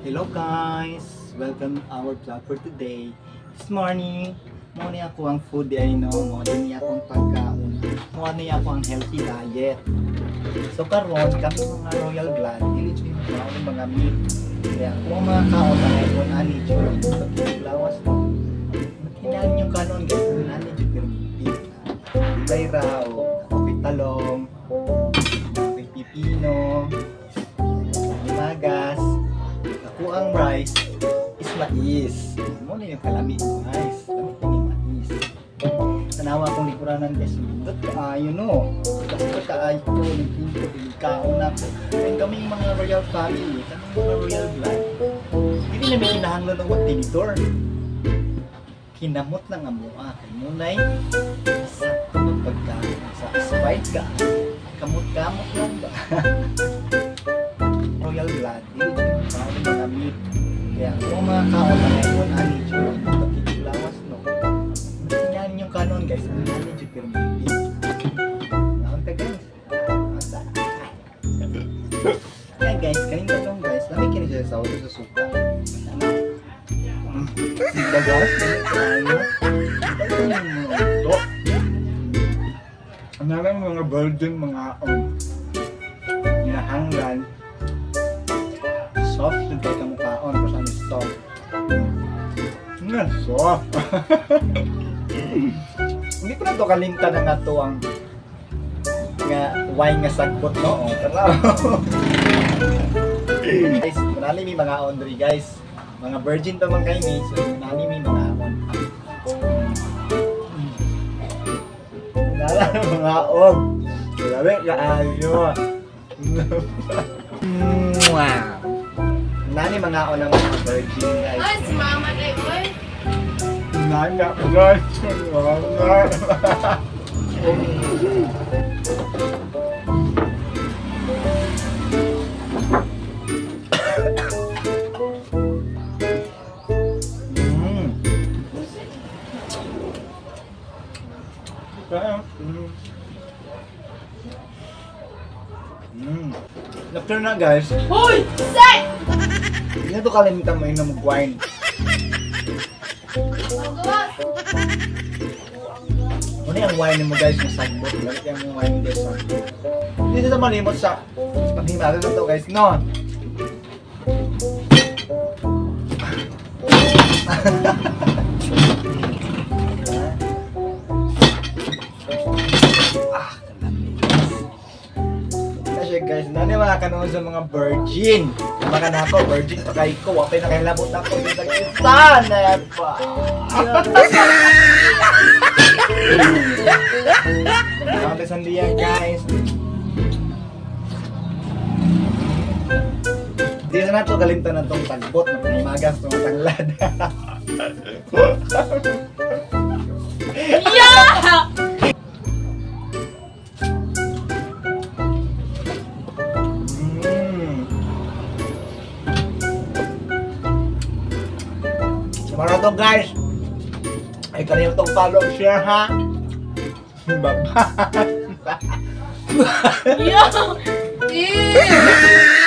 Hello guys! Welcome to our vlog for today. This morning, mo niya ako ang food ay no, mo niya akong pagkaon. Mo niya ako ang healthy diet. So karon kami mga Royal Blood, dili mo ang mga meat. Kaya kung mga kaon na ngayon ani jud lawas no. Hinaan yung kanon guys, ani jud pero beef. Ilay raw, may talong, may pipino, magas. Ako ang rice is mais. Mo na yung kalamit guys. Lamit yung mais. Tanawa akong likuranan guys. Lindot kaayo no. Basta kaayo ko. Nagpinto. Pinikaon ako. And kaming mga royal family. Kaming mga royal blood. Hindi na may kinahanglan ng tinidor. Kinamot lang ang mua. Kanunay. Sa pagkain. Sa spite ka. Kamot-kamot lang ba? Royal blood. Kami kaya kung mga kaon na ngayon ani jud lawas no yan yung kanon guys ani jud pero hindi naon ta guys kaya guys kaning tanong guys lami kini sa sa suka dagat ano mga virgin mga hinahanglan soft yung kaya mukhaon kasi ano soft soft hindi ko na ito kalimta na nga ito ang nga wine nga sagbot no guys marami may mga ondri guys mga virgin pa man kayo so marami may mga on wala na mga on grabe kaayo wow nani mga unang mga virgin guys. Ay, si mama na boy. Nani ako guys. After na guys. Hoy! Set! Hindi na ito kalimitan mo yung mag-wine. Ano yung wine mo guys yung sagbot? Lalit yung wine guys. Hindi sa malimot sa paghimagan na ito guys. No! Guys, nani mga kanoon sa mga virgin. Mga na ako, virgin pa kay ko. Wapay na kay labot ako. Yung nag-isa na pa. Mga sandiyan guys. Hindi na nato kalimtan na itong tagbot. Magas itong tanglad. Yeah! Para to guys, ay kanina itong follow and share ha. Bye-bye. Yeah!